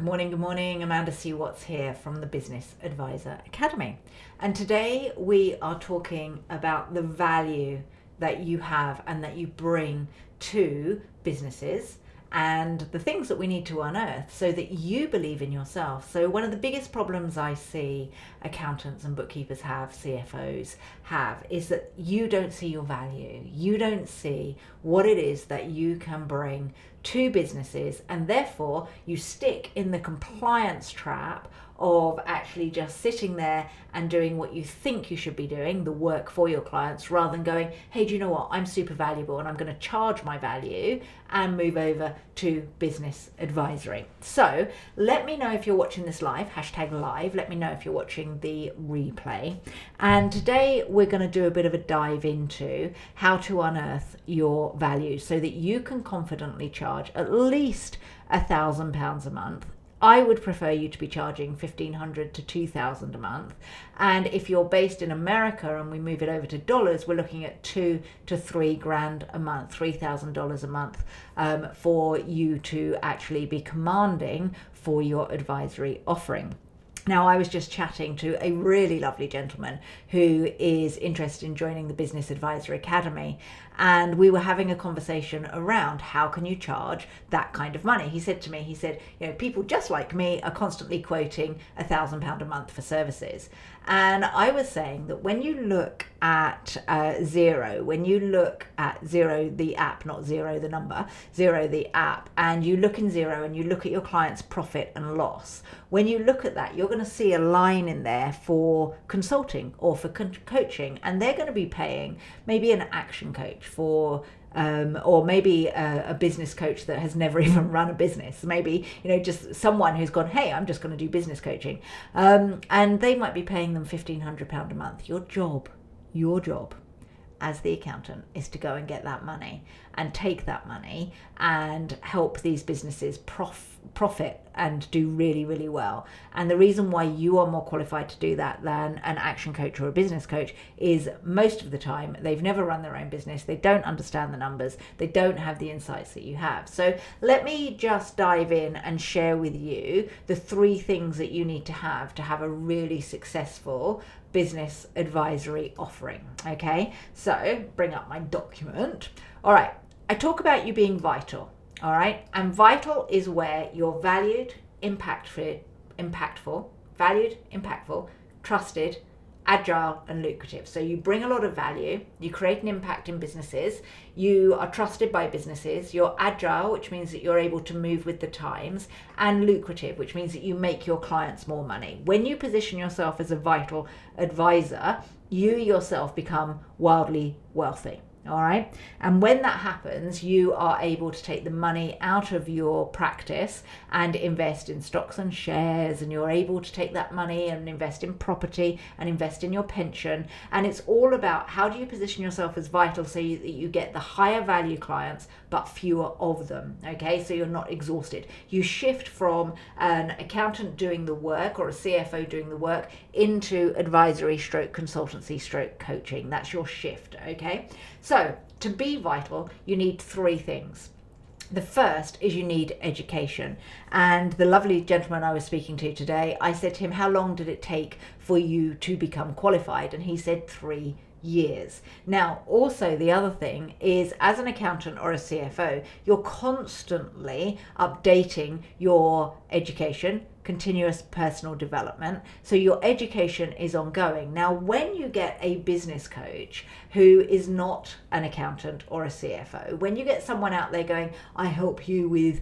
Good morning. Amanda C. Watts here from the Business Advisor Academy. And today we are talking about the value that you have and that you bring to businesses and the things that we need to unearth so that you believe in yourself. So one of the biggest problems I see accountants and bookkeepers have, CFOs have, is that you don't see your value. You don't see what it is that you can bring to businesses, and therefore you stick in the compliance trap of actually just sitting there and doing what you think you should be doing, the work for your clients, rather than going, hey, do you know what? I'm super valuable and I'm going to charge my value and move over to business advisory. So let me know if you're watching this live, #live. Let me know if you're watching the replay. And today we're going to do a bit of a dive into how to unearth your value so that you can confidently charge at least £1,000 a month. I would prefer you to be charging $1,500 to $2,000 a month. And if you're based in America and we move it over to dollars, we're looking at $2,000 to $3,000 a month, $3,000 a month for you to actually be commanding for your advisory offering. Now, I was just chatting to a really lovely gentleman who is interested in joining the Business Advisor Academy, and we were having a conversation around how can you charge that kind of money. He said to me, people just like me are constantly quoting £1,000 a month for services. And I was saying that when you look at Xero, the app, not zero the number, Xero the app, and you look in Xero and you look at your client's profit and loss, when you look at that, you're going to see a line in there for consulting or for coaching, and they're going to be paying maybe an action coach for or maybe a business coach that has never even run a business, maybe just someone who's gone, hey, I'm just going to do business coaching, and they might be paying them £1,500 a month. Your job as the accountant is to go and get that money and take that money and help these businesses profit and do really, really well. And the reason why you are more qualified to do that than an action coach or a business coach is most of the time they've never run their own business, they don't understand the numbers, they don't have the insights that you have. So let me just dive in and share with you the 3 things that you need to have a really successful business advisory offering. Okay, so bring up my document. All right, I talk about you being vital. All right, and vital is where you're valued, impactful, trusted, agile, and lucrative. So you bring a lot of value, you create an impact in businesses, you are trusted by businesses, you're agile, which means that you're able to move with the times, and lucrative, which means that you make your clients more money. When you position yourself as a vital advisor, you yourself become wildly wealthy. All right. And when that happens, you are able to take the money out of your practice and invest in stocks and shares, and you're able to take that money and invest in property and invest in your pension. And it's all about how do you position yourself as vital so that you get the higher value clients, but fewer of them. Okay. So you're not exhausted. You shift from an accountant doing the work or a CFO doing the work into advisory stroke consultancy stroke coaching. That's your shift. Okay. So to be vital, you need 3 things. The first is you need education. And the lovely gentleman I was speaking to today, I said to him, how long did it take for you to become qualified? And he said 3 years. Now, also the other thing is, as an accountant or a CFO, you're constantly updating your education, continuous personal development. So your education is ongoing. Now, when you get a business coach who is not an accountant or a CFO, when you get someone out there going, I help you with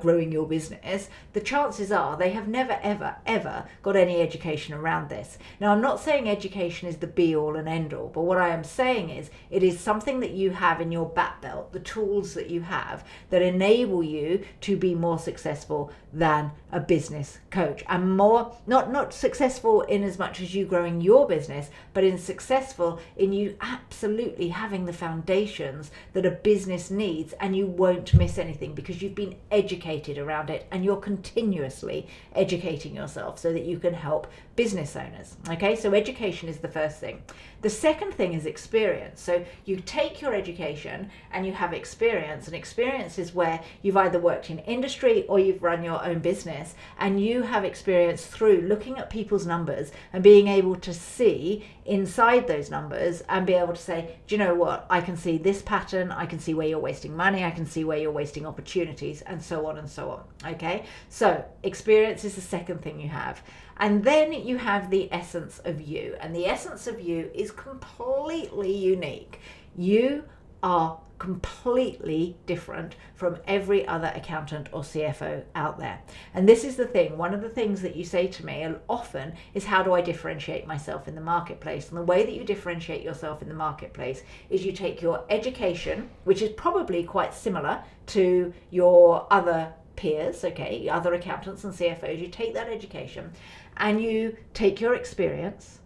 growing your business, the chances are they have never, ever got any education around this. Now, I'm not saying education is the be all and end all, but what I am saying is it is something that you have in your back belt, the tools that you have that enable you to be more successful than a business business coach, and more not successful in as much as you growing your business, but in successful in you absolutely having the foundations that a business needs, and you won't miss anything because you've been educated around it and you're continuously educating yourself so that you can help business owners. Okay, so education is the first thing. The second thing is experience. So you take your education and you have experience, and experience is where you've either worked in industry or you've run your own business, and you have experience through looking at people's numbers and being able to see inside those numbers and be able to say, do you know what, I can see this pattern, I can see where you're wasting money, I can see where you're wasting opportunities, and so on and so on. Okay, so experience is the second thing you have. And then you have the essence of you, and the essence of you is completely unique. You are completely different from every other accountant or CFO out there. And this is the thing, one of the things that you say to me often is, how do I differentiate myself in the marketplace? And the way that you differentiate yourself in the marketplace is you take your education, which is probably quite similar to your other peers, okay, other accountants and CFOs, you take that education and you take your experience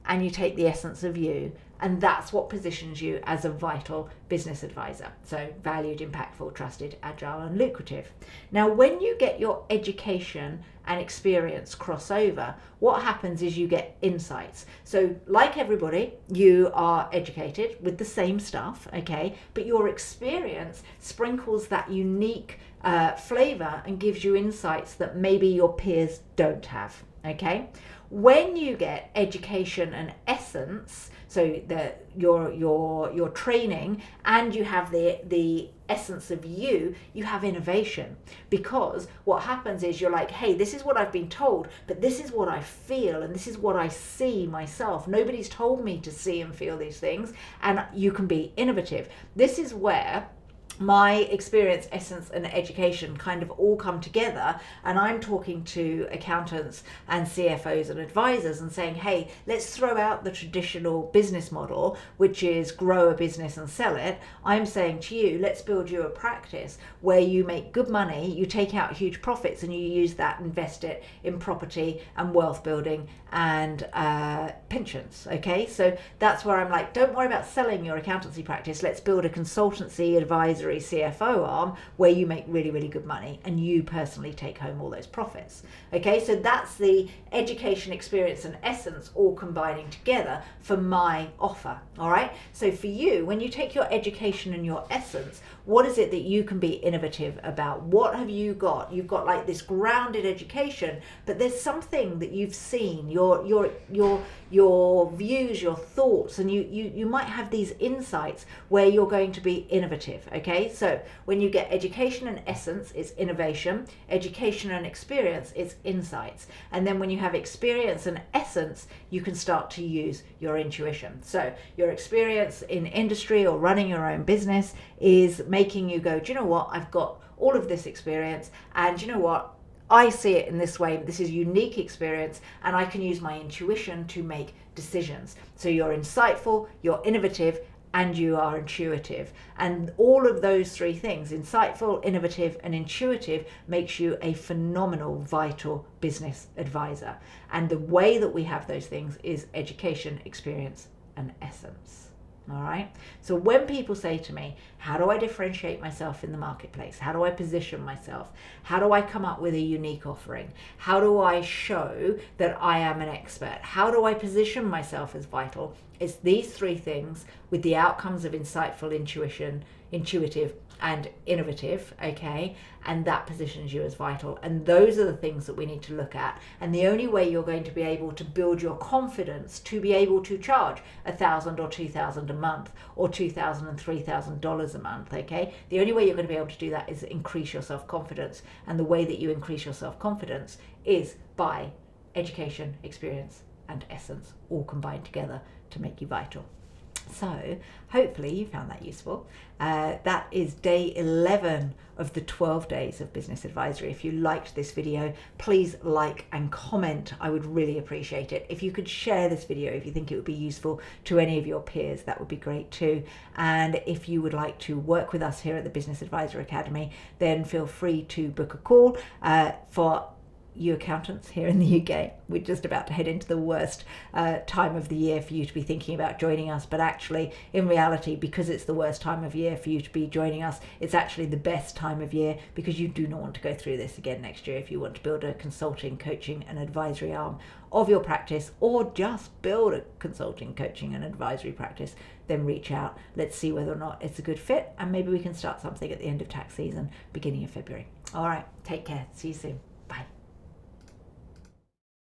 and you take the essence of you, and that's what positions you as a vital business advisor. So valued, impactful, trusted, agile, and lucrative. Now, when you get your education and experience cross over, what happens is you get insights. So like everybody, you are educated with the same stuff, okay, but your experience sprinkles that unique flavor and gives you insights that maybe your peers don't have. Okay, when you get education and essence, so your training, and you have the essence of you have innovation. Because what happens is you're like, hey, this is what I've been told, but this is what I feel and this is what I see myself. Nobody's told me to see and feel these things, and you can be innovative. This is where my experience, essence, and education kind of all come together, and I'm talking to accountants and CFOs and advisors and saying, hey, let's throw out the traditional business model, which is grow a business and sell it. I'm saying to you, let's build you a practice where you make good money, you take out huge profits, and you use that, invest it in property and wealth building and pensions. Okay, so that's where I'm like, don't worry about selling your accountancy practice, let's build a consultancy advisory CFO arm where you make really, really good money and you personally take home all those profits. Okay, so that's the education, experience, and essence all combining together for my offer. All right, so for you, when you take your education and your essence, what is it that you can be innovative about? What have you got? You've got like this grounded education, but there's something that you've seen, your views, your thoughts, and you might have these insights where you're going to be innovative. Okay, so when you get education and essence, it's innovation. Education and experience, it's insights. And then when you have experience and essence, you can start to use your intuition. So your experience in industry or running your own business is making you go, do you know what, I've got all of this experience, and do you know what, I see it in this way, this is unique experience, and I can use my intuition to make decisions. So you're insightful, you're innovative, and you are intuitive. And all of those three things, insightful, innovative, and intuitive, makes you a phenomenal, vital business advisor. And the way that we have those things is education, experience, and essence. All right. So when people say to me, how do I differentiate myself in the marketplace? How do I position myself? How do I come up with a unique offering? How do I show that I am an expert? How do I position myself as vital? It's these three things with the outcomes of insightful, intuitive, and innovative, okay? And that positions you as vital. And those are the things that we need to look at. And the only way you're going to be able to build your confidence to be able to charge $1,000 or $2,000 a month or $2,000 and $3,000 a month, okay? The only way you're going to be able to do that is increase your self-confidence. And the way that you increase your self-confidence is by education, experience, and essence all combined together to make you vital. So hopefully you found that useful. That is day 11 of the 12 days of business advisory. If you liked this video, please like and comment. I would really appreciate it. If you could share this video, if you think it would be useful to any of your peers, that would be great too. And if you would like to work with us here at the Business Advisor Academy, then feel free to book a call for you accountants here in the UK, we're just about to head into the worst time of the year for you to be thinking about joining us. But actually, in reality, because it's the worst time of year for you to be joining us, it's actually the best time of year, because you do not want to go through this again next year. If you want to build a consulting, coaching and advisory arm of your practice, or just build a consulting, coaching and advisory practice, then reach out. Let's see whether or not it's a good fit, and maybe we can start something at the end of tax season, beginning of February. All right, take care. See you soon.